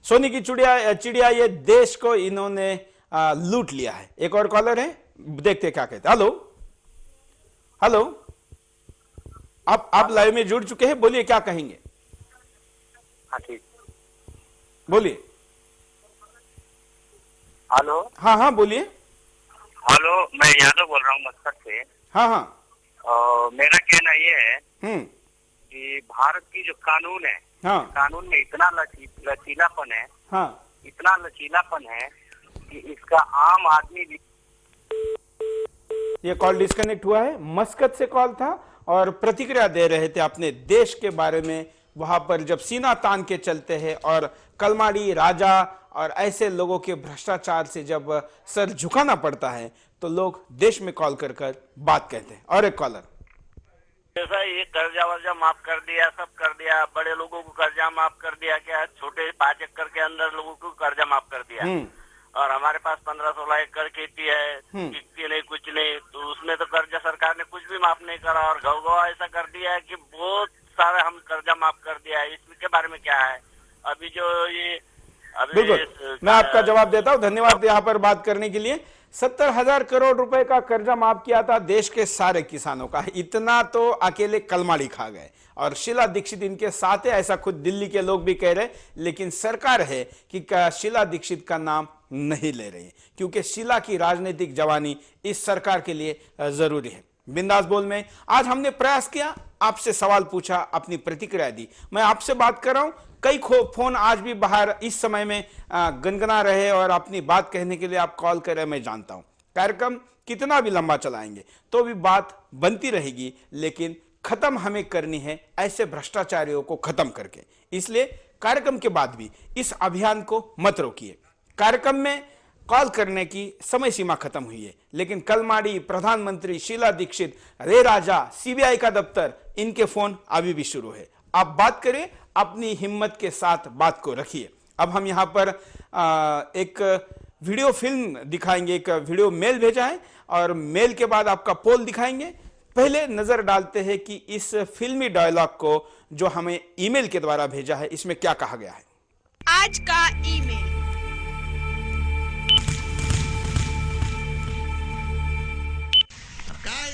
सोने की चिड़िया चिड़िया ये देश को इन्होंने लूट लिया है। एक और कॉलर है, देखते क्या कहते हैं। हेलो हेलो, आप लाइव में जुड़ चुके हैं, बोलिए क्या कहेंगे। हाँ ठीक, बोलिए। हेलो। हाँ हाँ बोलिए। हेलो, मैं यादव बोल रहा हूँ मस्कट से। हाँ हाँ। मेरा कहना ये है हम्म। कि भारत की जो कानून है, हाँ। कानून में इतना लचीलापन है, हाँ। इतना लचीलापन है कि इसका आम आदमी भी। ये कॉल डिस्कनेक्ट हुआ है। मस्कत से कॉल था और प्रतिक्रिया दे रहे थे अपने देश के बारे में। वहां पर जब सीना तान के चलते हैं और कलमाड़ी राजा और ऐसे लोगों के भ्रष्टाचार से जब सर झुकाना पड़ता है तो लोग देश में कॉल कर कर बात कहते हैं। और एक कॉलर। जैसा ये कर्जा वर्जा माफ कर दिया, सब कर दिया, बड़े लोगों को कर्जा माफ कर दिया, क्या छोटे 5 एकड़ के अंदर लोगों को कर्जा माफ कर दिया। और हमारे पास 15-16 एकड़ खेती है, किसी नहीं कुछ नहीं, तो उसमें तो कर्जा सरकार ने कुछ भी माफ नहीं करा। और गौ ऐसा कर दिया है कि बहुत सारा हम कर्जा माफ कर दिया है। इसके बारे में क्या है अभी जो ये बिल्कुल मैं आपका जवाब देता हूं। धन्यवाद यहाँ पर बात करने के लिए। 70,000 करोड़ रुपए का कर्जा माफ किया था देश के सारे किसानों का। इतना तो अकेले कलमाड़ी खा गए और शीला दीक्षित इनके साथ है, ऐसा खुद दिल्ली के लोग भी कह रहे। लेकिन सरकार है कि शीला दीक्षित का नाम नहीं ले रही, क्योंकि शीला की राजनीतिक जवानी इस सरकार के लिए जरूरी है। बिंदास बोल में आज हमने प्रयास किया, आपसे सवाल पूछा, अपनी प्रतिक्रिया दी। मैं आपसे बात कर रहा हूं, कई फोन आज भी बाहर इस समय में गनगना रहे और अपनी बात कहने के लिए आप कॉल कर रहे, मैं जानता हूं। कार्यक्रम कितना भी लंबा चलाएंगे तो भी बात बनती रहेगी, लेकिन खत्म हमें करनी है ऐसे भ्रष्टाचारियों को खत्म करके। इसलिए कार्यक्रम के बाद भी इस अभियान को मत रोकिए। कार्यक्रम में कॉल करने की समय सीमा खत्म हुई है, लेकिन कलमाड़ी, प्रधानमंत्री, शीला दीक्षित, रे राजा, सीबीआई का दफ्तर, इनके फोन अभी भी शुरू है। आप बात करें, अपनी हिम्मत के साथ बात को रखिए। अब हम यहां पर एक वीडियो फिल्म दिखाएंगे, एक वीडियो मेल भेजा है और मेल के बाद आपका पोल दिखाएंगे। पहले नजर डालते हैं कि इस फिल्मी डायलॉग को जो हमें ईमेल के द्वारा भेजा है, इसमें क्या कहा गया है। आज का ईमेल।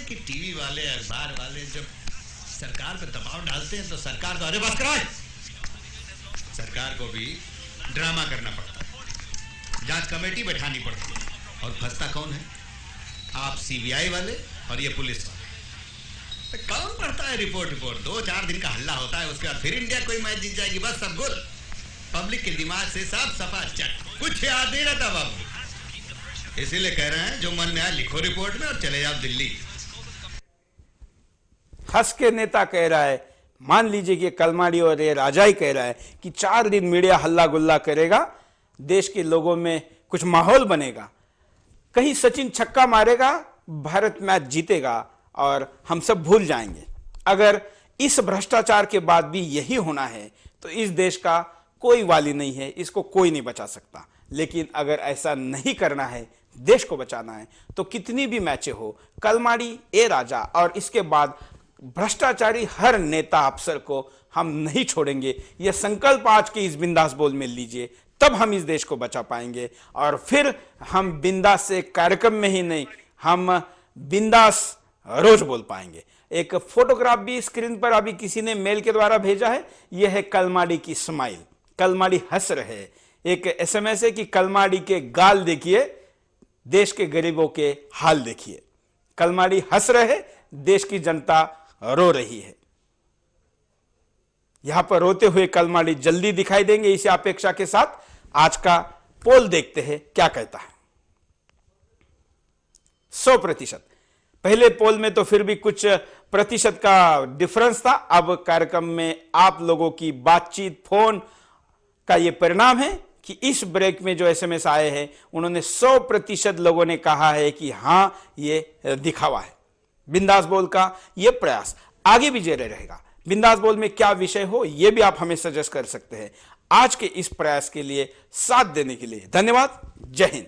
कि टीवी वाले, अखबार वाले जब सरकार पे दबाव डालते हैं तो सरकार को अरे बस कराए, सरकार को भी ड्रामा करना पड़ता है, जांच कमेटी बैठानी पड़ती है। और फंसता कौन है? आप सीबीआई वाले और ये पुलिस वाले। तो कौन पढ़ता है रिपोर्ट? 2-4 दिन का हल्ला होता है, उसके बाद फिर इंडिया कोई मैच जीत जाएगी, बस सब गुल। पब्लिक के दिमाग से सब सफा चट, कुछ याद नहीं रहता बाबू। इसीलिए कह रहे हैं जो मन में आए लिखो रिपोर्ट में और चले जाओ दिल्ली। हंस के नेता कह रहा है, मान लीजिए कि कलमाड़ी और ये राजा ही कह रहा है कि 4 दिन मीडिया हल्ला गुल्ला करेगा, देश के लोगों में कुछ माहौल बनेगा, कहीं सचिन छक्का मारेगा, भारत मैच जीतेगा और हम सब भूल जाएंगे। अगर इस भ्रष्टाचार के बाद भी यही होना है तो इस देश का कोई वाली नहीं है, इसको कोई नहीं बचा सकता। लेकिन अगर ऐसा नहीं करना है, देश को बचाना है, तो कितनी भी मैचें हो, कलमाड़ी, ए राजा और इसके बाद भ्रष्टाचारी हर नेता अफसर को हम नहीं छोड़ेंगे। यह संकल्प आज के इस बिंदास बोल में लीजिए, तब हम इस देश को बचा पाएंगे। और फिर हम बिंदास से कार्यक्रम में ही नहीं, हम बिंदास रोज बोल पाएंगे। एक फोटोग्राफ भी स्क्रीन पर अभी किसी ने मेल के द्वारा भेजा है, यह है कलमाड़ी की स्माइल। कलमाड़ी हंस रहे। एक एसएमएस है कि कलमाड़ी के गाल देखिए, देश के गरीबों के हाल देखिए। कलमाड़ी हंस रहे, देश की जनता रो रही है। यहां पर रोते हुए कलमाड़ी जल्दी दिखाई देंगे, इसी अपेक्षा के साथ आज का पोल देखते हैं क्या कहता है। 100%। पहले पोल में तो फिर भी कुछ प्रतिशत का डिफरेंस था। अब कार्यक्रम में आप लोगों की बातचीत, फोन का यह परिणाम है कि इस ब्रेक में जो एसएमएस आए हैं, उन्होंने 100% लोगों ने कहा है कि हां यह दिखावा है। बिंदास बोल का यह प्रयास आगे भी जारी रहेगा। बिंदास बोल में क्या विषय हो, यह भी आप हमें सजेस्ट कर सकते हैं। आज के इस प्रयास के लिए साथ देने के लिए धन्यवाद। जय हिंद।